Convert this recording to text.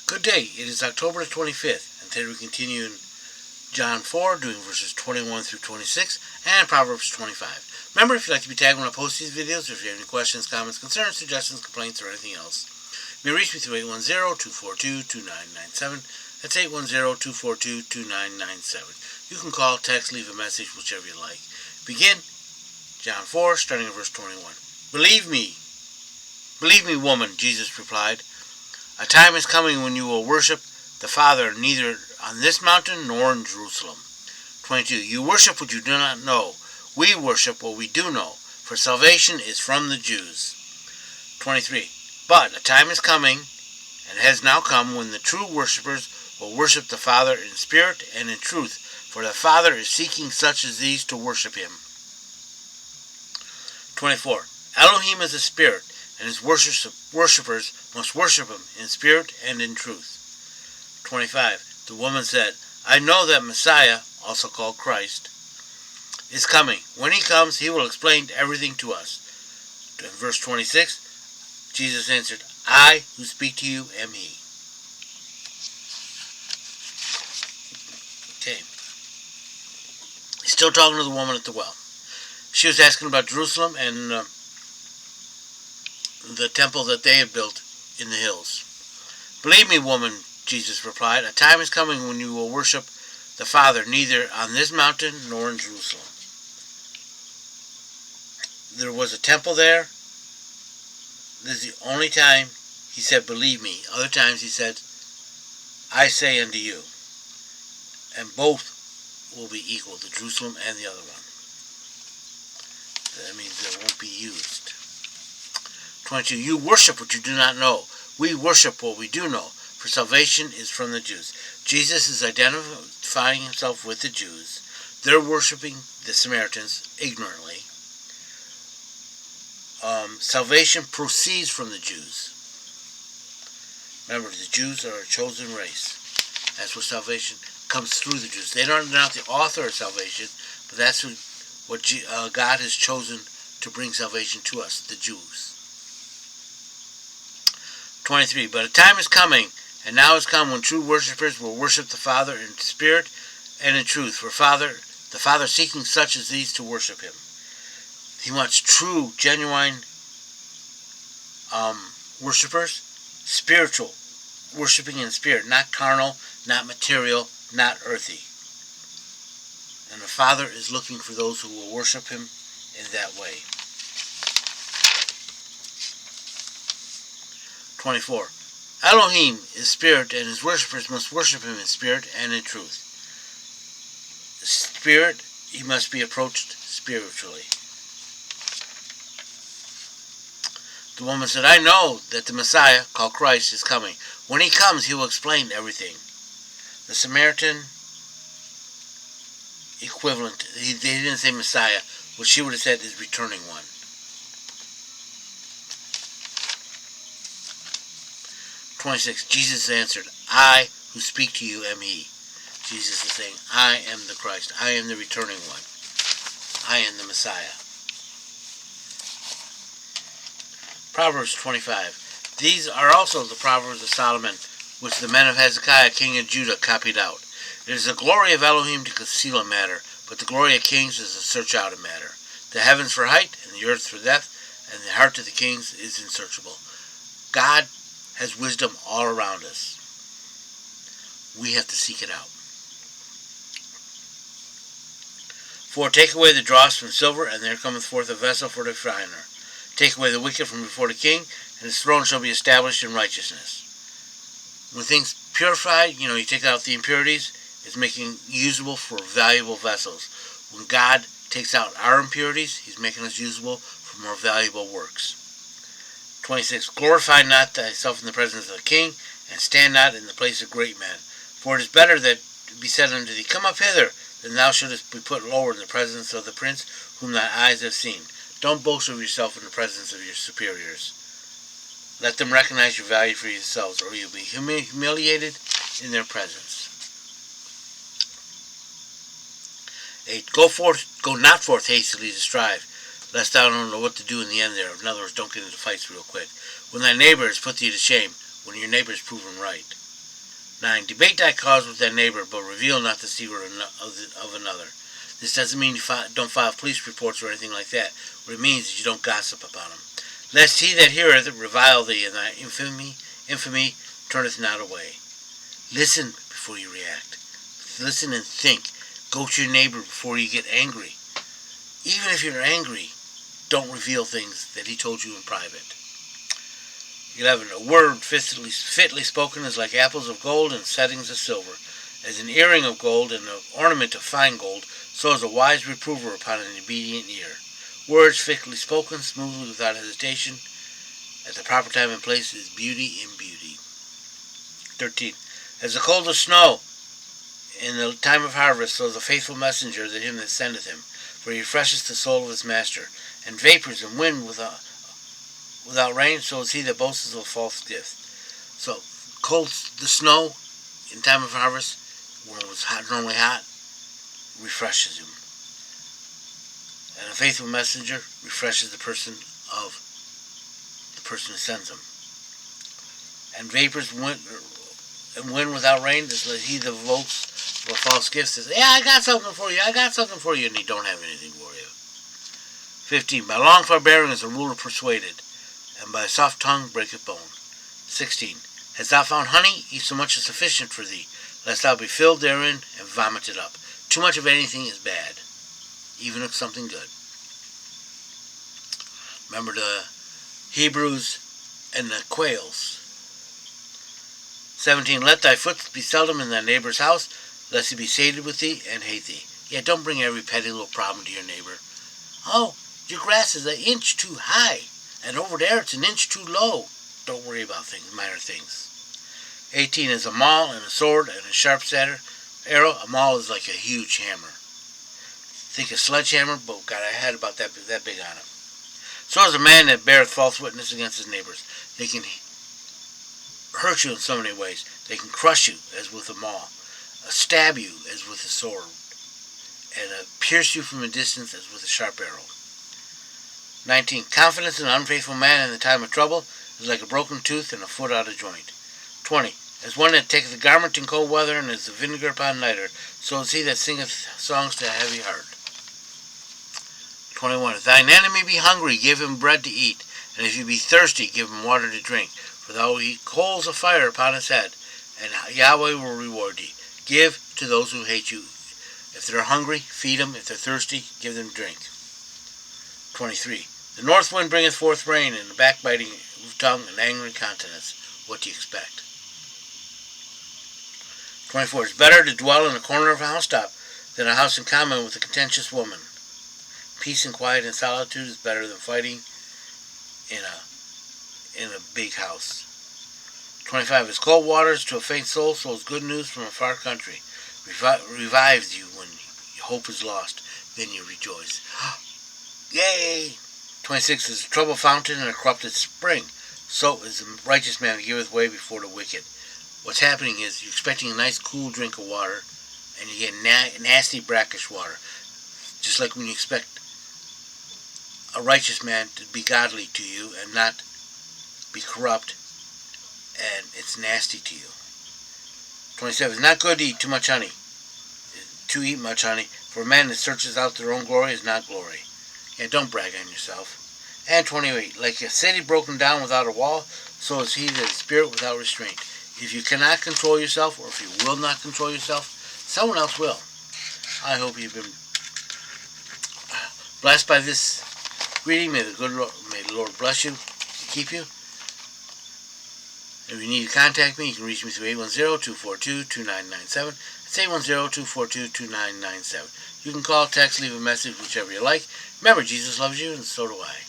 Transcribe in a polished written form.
Good day. It is October the 25th, and today we continue in John 4, doing verses 21 through 26, and Proverbs 25. Remember, if you'd like to be tagged when I post these videos, or if you have any questions, comments, concerns, suggestions, complaints, or anything else, you may reach me through 810-242-2997. That's 810-242-2997. You can call, text, leave a message, whichever you like. Begin John 4, starting at verse 21. Believe me, woman, Jesus replied. A time is coming when you will worship the Father neither on this mountain nor in Jerusalem. 22. You worship what you do not know. We worship what we do know, for salvation is from the Jews. 23. But a time is coming, and has now come, when the true worshippers will worship the Father in spirit and in truth, for the Father is seeking such as these to worship him. 24. Elohim is a spirit, and his worshippers must worship him in spirit and in truth. 25. The woman said, I know that Messiah, also called Christ, is coming. When he comes, he will explain everything to us. In verse 26, Jesus answered, I who speak to you am he. Okay. He's still talking to the woman at the well. She was asking about Jerusalem and the temple that they had built in the hills. Believe me, woman, Jesus replied, a time is coming when you will worship the Father neither on this mountain nor in Jerusalem. There was a temple there. This is the only time he said, believe me. Other times he said, I say unto you. And both will be equal, the Jerusalem and the other one. That means they won't be used. 22. You worship what you do not know. We worship what we do know, for salvation is from the Jews. Jesus is identifying himself with the Jews. They're worshiping the Samaritans ignorantly. Salvation proceeds from the Jews. Remember, the Jews are a chosen race. That's where salvation comes through the Jews. They're not the author of salvation, but that's what God has chosen to bring salvation to us, the Jews. 23. But a time is coming, and now has come, when true worshippers will worship the Father in spirit and in truth, for the Father seeking such as these to worship him. He wants true, genuine worshippers, spiritual, worshiping in spirit, not carnal, not material, not earthy. And the Father is looking for those who will worship him in that way. 24. Elohim is spirit, and his worshippers must worship him in spirit and in truth. Spirit, he must be approached spiritually. The woman said, I know that the Messiah, called Christ, is coming. When he comes, he will explain everything. The Samaritan equivalent, they didn't say Messiah. What she would have said is returning one. 26. Jesus answered, I who speak to you am he. Jesus is saying, I am the Christ. I am the returning one. I am the Messiah. Proverbs 25. These are also the Proverbs of Solomon, which the men of Hezekiah, king of Judah, copied out. It is the glory of Elohim to conceal a matter, but the glory of kings is to search out a matter. The heavens for height, and the earth for depth, and the heart of the kings is unsearchable. God has wisdom all around us. We have to seek it out. 4. Take away the dross from silver, and there cometh forth a vessel for the refiner. Take away the wicked from before the king, and his throne shall be established in righteousness. When things purified, you take out the impurities, it's making usable for valuable vessels. When God takes out our impurities, he's making us usable for more valuable works. 26. Glorify not thyself in the presence of the king, and stand not in the place of great men. For it is better that it be said unto thee, Come up hither, than thou shouldest be put lower in the presence of the prince whom thy eyes have seen. Don't boast of yourself in the presence of your superiors. Let them recognize your value for yourselves, or you'll be humiliated in their presence. 8. Go not forth hastily to strive, lest thou don't know what to do in the end thereof. In other words, don't get into fights real quick. When thy neighbor has put thee to shame, when your neighbor is proven right. 9. Debate thy cause with thy neighbor, but reveal not the secret of another. This doesn't mean you don't file police reports or anything like that. What it means is you don't gossip about them. Lest he that heareth revile thee, and thy infamy turneth not away. Listen before you react. Listen and think. Go to your neighbor before you get angry. Even if you're angry, don't reveal things that he told you in private. 11. A word fitly spoken is like apples of gold and settings of silver. As an earring of gold and an ornament of fine gold, so is a wise reprover upon an obedient ear. Words fitly spoken, smoothly, without hesitation, at the proper time and place, is beauty in beauty. 13. As the cold of snow in the time of harvest, so is a faithful messenger to him that sendeth him, for he refresheth the soul of his master. And vapors and wind without rain, so is he that boasts of a false gift. So, the snow in time of harvest, when it was normally hot, refreshes him. And a faithful messenger refreshes the person who sends him. And vapors and wind without rain is like he that boasts of a false gift says, yeah, I got something for you, and he don't have anything for you. 15. By long forbearing is a ruler persuaded, and by a soft tongue breaketh bone. 16. Hast thou found honey? Eat so much as sufficient for thee, lest thou be filled therein and vomited up. Too much of anything is bad, even of something good. Remember the Hebrews and the quails. 17. Let thy foot be seldom in thy neighbor's house, lest he be sated with thee and hate thee. Yeah, don't bring every petty little problem to your neighbor. Oh, your grass is an inch too high, and over there it's an inch too low. Don't worry about minor things. 18 is a maul and a sword and a sharp arrow. A maul is like a huge hammer. Think a sledgehammer, but got a head about that big on it. So is a man that beareth false witness against his neighbors. They can hurt you in so many ways. They can crush you as with a maul, stab you as with a sword, and pierce you from a distance as with a sharp arrow. 19. Confidence in an unfaithful man in the time of trouble is like a broken tooth and a foot out of joint. 20. As one that taketh a garment in cold weather and is the vinegar upon nitre, so is he that singeth songs to a heavy heart. 21. If thine enemy be hungry, give him bread to eat, and if he be thirsty, give him water to drink. For thou will heap coals of fire upon his head, and Yahweh will reward thee. Give to those who hate you. If they're hungry, feed them. If they're thirsty, give them drink. 23. The north wind bringeth forth rain, and a backbiting tongue and angry countenance. What do you expect? 24. It's better to dwell in the corner of a housetop than a house in common with a contentious woman. Peace and quiet and solitude is better than fighting in a big house. 25. As cold waters to a faint soul, so is good news from a far country. Revives you when hope is lost. Then you rejoice. Yay! 26. Is a troubled fountain and a corrupted spring. So is the righteous man that giveth way before the wicked. What's happening is you're expecting a nice cool drink of water, and you get nasty brackish water. Just like when you expect a righteous man to be godly to you and not be corrupt, and it's nasty to you. 27. It's not good to eat too much honey. To eat much honey. For a man that searches out their own glory is not glory. Yeah, don't brag on yourself. And 28. Like a city broken down without a wall, so is he that is spirit without restraint. If you cannot control yourself, or if you will not control yourself, someone else will. I hope you've been blessed by this reading. May the Lord bless you, keep you. If you need to contact me, you can reach me through 810-242-2997. That's 810-242-2997. You can call, text, leave a message, whichever you like. Remember, Jesus loves you, and so do I.